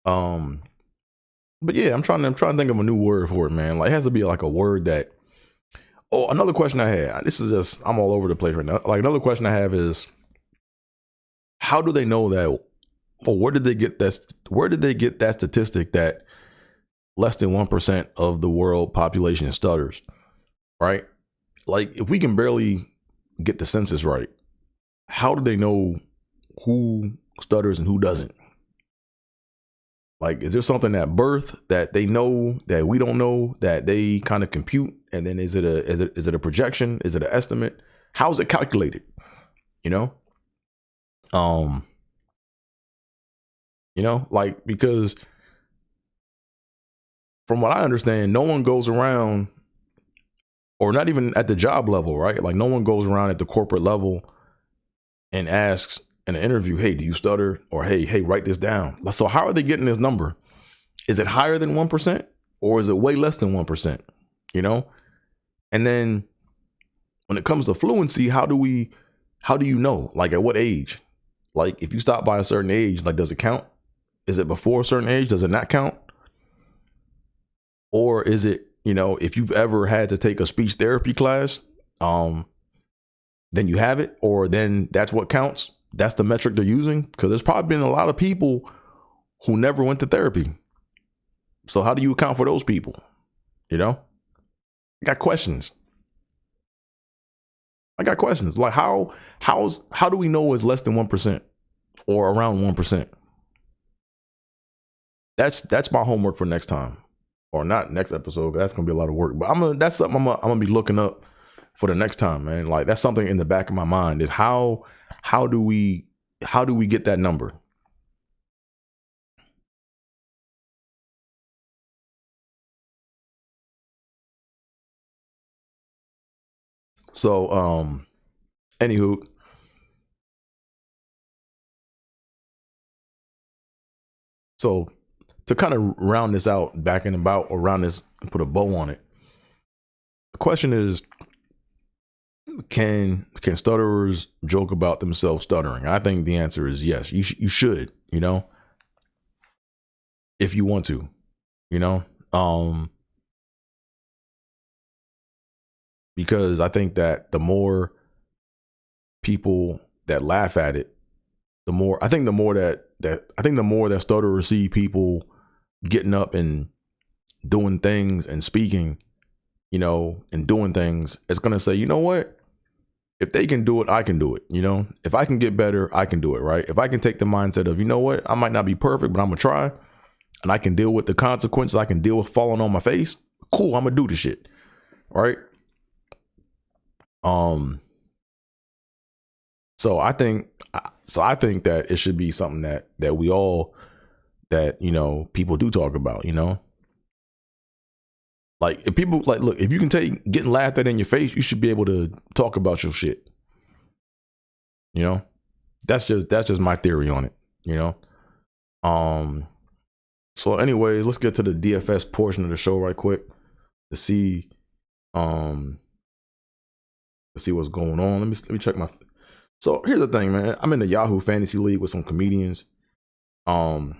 But yeah, I'm trying to think of a new word for it, man. Like it has to be like a word that. Oh, another question I had. This is just, I'm all over the place right now. Like another question I have is, how do they know that? Or where did they get that? Where did they get that statistic that less than 1% of the world population stutters? Right? Like if we can barely get the census right, how do they know who stutters and who doesn't? Like, is there something at birth that they know that we don't know that they kind of compute? And then is it a projection? Is it an estimate? How is it calculated? You know? Like, because from what I understand, no one goes around, or not even at the job level, right? Like no one goes around at the corporate level and asks in an interview, hey, do you stutter? Or hey, write this down. So how are they getting this number? Is it higher than 1%? Or is it way less than 1%? You know? And then when it comes to fluency, how do you know? Like at what age? Like if you stop by a certain age, like does it count? Is it before a certain age? Does it not count? Or is it, if you've ever had to take a speech therapy class, then you have it, or then that's what counts. That's the metric they're using. Because there's probably been a lot of people who never went to therapy. So how do you account for those people? I got questions. Like how do we know it's less than 1% or around 1%? That's my homework for next time, or not next episode. That's gonna be a lot of work. But that's something I'm gonna be looking up for the next time, man. Like that's something in the back of my mind is how do we get that number? So anywho, so to kind of round this out, back and about, or round this and put a bow on it, the question is, can stutterers joke about themselves stuttering? I think the answer is yes. You should, if you want to, because I think that the more people that laugh at it, the more that stutterers see people getting up and doing things and speaking, and doing things, it's gonna say, you know what? If they can do it, I can do it. If I can get better, I can do it, right? If I can take the mindset of, you know what, I might not be perfect, but I'm gonna try, and I can deal with the consequences, I can deal with falling on my face, cool, I'm gonna do the shit, right? So I think that it should be something that we all, that people do talk about, like if people look, if you can take getting laughed at in your face, you should be able to talk about your shit. That's just my theory on it. So anyways, let's get to the DFS portion of the show right quick to see what's going on. Let me check my. So here's the thing, man. I'm in the Yahoo Fantasy League with some comedians. And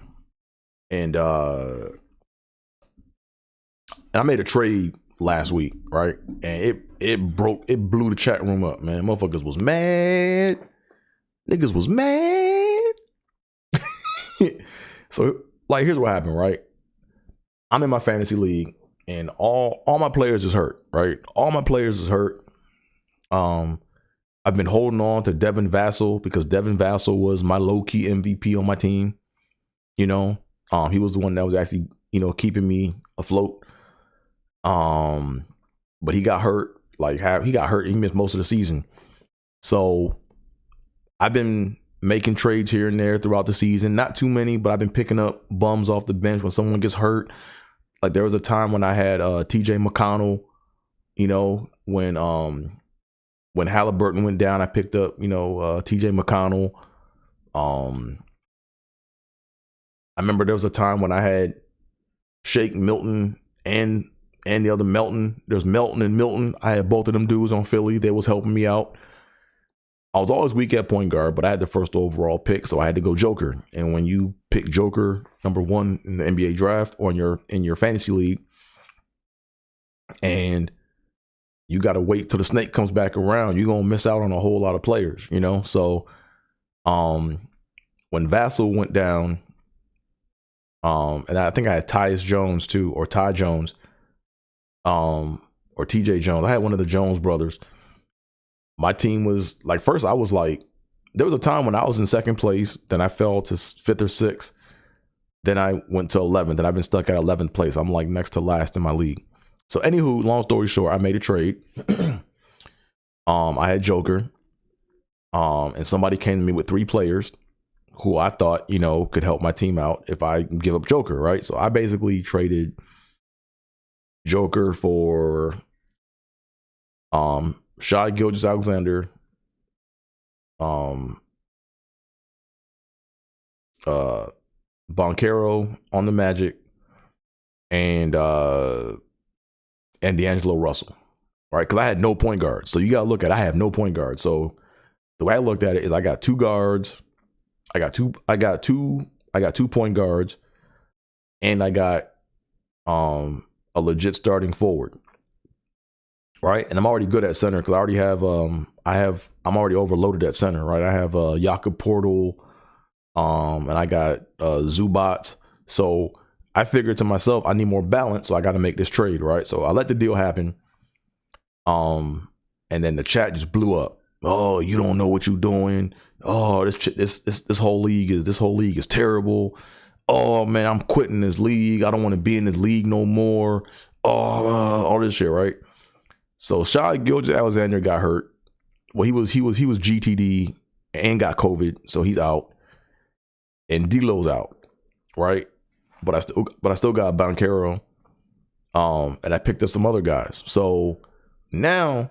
I made a trade last week, right? And it blew the chat room up, man. Motherfuckers was mad. Niggas was mad. So like, here's what happened, right? I'm in my fantasy league, and all my players is hurt, right? All my players is hurt. I've been holding on to Devin Vassell because Devin Vassell was my low key MVP on my team. You know, he was the one that was actually, keeping me afloat. But he got hurt. Like, he got hurt. He missed most of the season. So I've been making trades here and there throughout the season. Not too many, but I've been picking up bums off the bench when someone gets hurt. Like, there was a time when I had TJ McConnell, when Halliburton went down, I picked up, TJ McConnell. I remember there was a time when I had Shake Milton and the other Melton. There's Melton and Milton. I had both of them dudes on Philly. They was helping me out. I was always weak at point guard, but I had the first overall pick, so I had to go Joker. And when you pick Joker #1 in the NBA draft or in your fantasy league, and you got to wait till the snake comes back around, you're going to miss out on a whole lot of players, So when Vassell went down, and I think I had Tyus Jones too, or Ty Jones, or TJ Jones. I had one of the Jones brothers. My team was like, first I was like, there was a time when I was in second place, then I fell to 5th or 6th. Then I went to 11th, and I've been stuck at 11th place. I'm like next to last in my league. So anywho, long story short, I made a trade. I had Joker. And somebody came to me with 3 players who I thought, could help my team out if I give up Joker, right? So I basically traded Joker for Shai Gilgeous-Alexander, Boncaro on the Magic, and D'Angelo Russell, right? Because I had no point guard. So you got to look at it, I have no point guard. So the way I looked at it is I got 2 guards, I got two point guards, and I got a legit starting forward. Right. And I'm already good at center because I already have I'm already overloaded at center, right? I have Jakob Portal, and I got Zubac. So I figured to myself, I need more balance, so I got to make this trade, right? So I let the deal happen. And then the chat just blew up. Oh, you don't know what you're doing. Oh, this whole league is terrible. Oh man, I'm quitting this league. I don't want to be in this league no more. Oh, all this shit, right? So Shai Gilgeous-Alexander got hurt. Well, he was GTD and got COVID, so he's out. And D'Lo's out, right? But I still got Boncaro. And I picked up some other guys. So now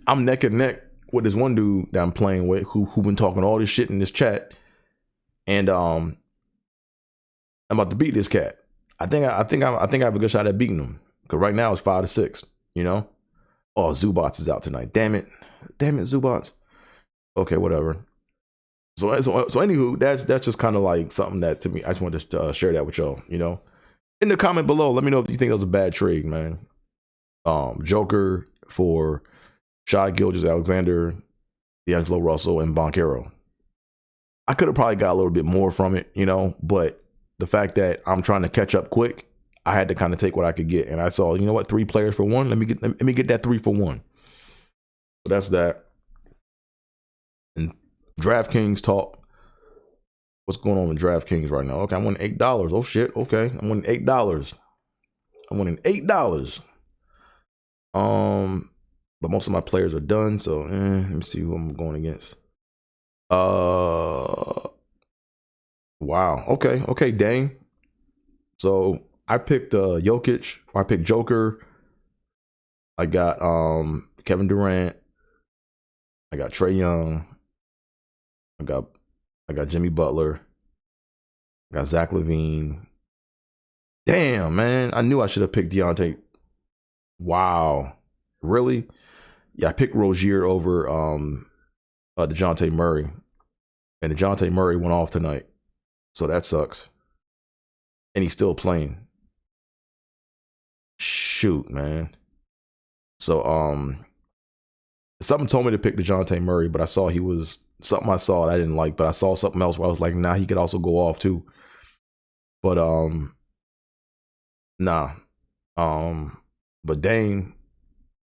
I'm neck and neck with this one dude that I'm playing with who been talking all this shit in this chat. And I'm about to beat this cat. I think I have a good shot at beating him. Cause right now it's 5-6, Oh, Zubac is out tonight. Damn it, Zubac. Okay, whatever. So anywho, that's just kind of like something that to me, I just wanted to share that with y'all, In the comment below, let me know if you think that was a bad trade, man. Joker for Shai Gilgeous-Alexander, D'Angelo Russell, and Boncaro. I could have probably got a little bit more from it, but the fact that I'm trying to catch up quick, I had to kind of take what I could get. And I saw, 3 players for 1. Let me get that 3 for 1. So that's that. And DraftKings talk. What's going on with DraftKings right now? Okay, I'm winning $8. Oh shit. Okay, I'm winning $8. But most of my players are done. So let me see who I'm going against. Wow. Okay, Dame. So I picked Jokic. I picked Joker. I got Kevin Durant. I got Trae Young. I got Jimmy Butler. I got Zach LaVine. Damn, man. I knew I should have picked Deontay. Wow. Really? Yeah, I picked Rozier over DeJounte Murray. And DeJounte Murray went off tonight. So that sucks. And he's still playing. Shoot, man. So something told me to pick DeJounte Murray, but I saw something I saw that I didn't like, but I saw something else where I was like, nah, he could also go off too. But nah. But Dame,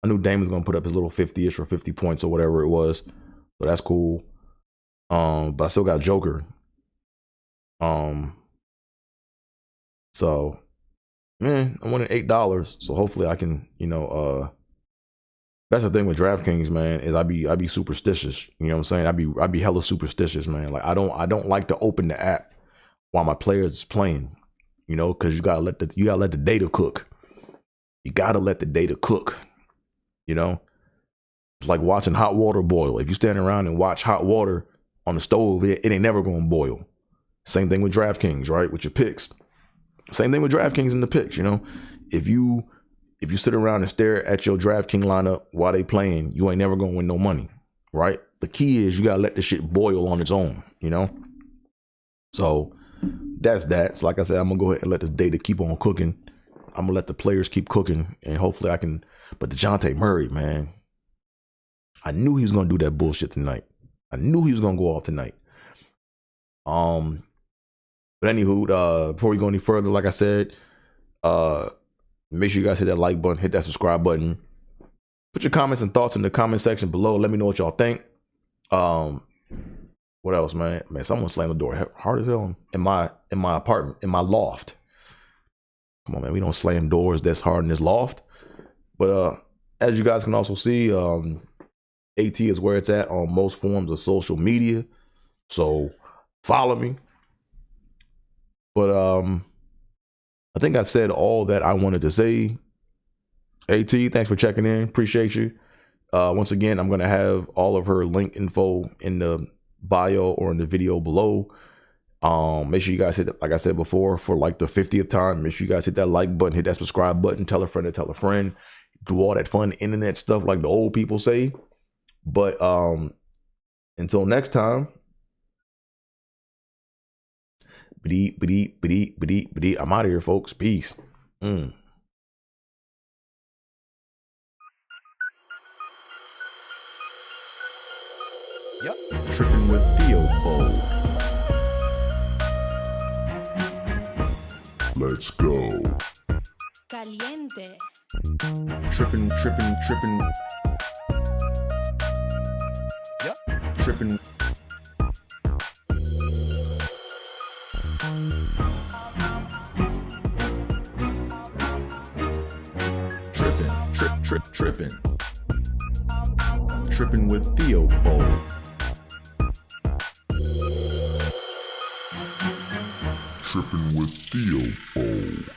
I knew Dame was gonna put up his little 50-ish or 50 points or whatever it was. So that's cool. But I still got Joker. So man, I wanted $8. So hopefully I can, that's the thing with DraftKings, man, is I be superstitious. You know what I'm saying? I be hella superstitious, man. Like I don't like to open the app while my players is playing, because you gotta let the data cook. You gotta let the data cook. It's like watching hot water boil. If you stand around and watch hot water on the stove, it ain't never gonna boil. Same thing with DraftKings, right? With your picks. Same thing with DraftKings and the picks, If you sit around and stare at your DraftKings lineup while they playing, you ain't never gonna win no money, right? The key is you gotta let the shit boil on its own, So that's that. So like I said, I'm gonna go ahead and let this data keep on cooking. I'm gonna let the players keep cooking, and hopefully I can. But DeJounte Murray, man, I knew he was gonna do that bullshit tonight. I knew he was gonna go off tonight. But anywho, before we go any further, like I said, make sure you guys hit that like button, hit that subscribe button. Put your comments and thoughts in the comment section below. Let me know what y'all think. What else, man? Man, someone slammed the door hard as hell in my apartment, in my loft. Come on, man. We don't slam doors that's hard in this loft. But as you guys can also see, AT is where it's at on most forms of social media. So follow me. But I think I've said all that I wanted to say. AT, thanks for checking in. Appreciate you. Once again, I'm going to have all of her link info in the bio or in the video below. Make sure you guys hit, like I said before, for like the 50th time, make sure you guys hit that like button, hit that subscribe button, tell a friend to tell a friend, do all that fun internet stuff like the old people say. But until next time, I'm out of here, folks. Peace. Yep. Trippin with Theobold. Let's go. Caliente. Trippin. Yep. Trippin. Trippin with Theobold. Trippin with Theobold.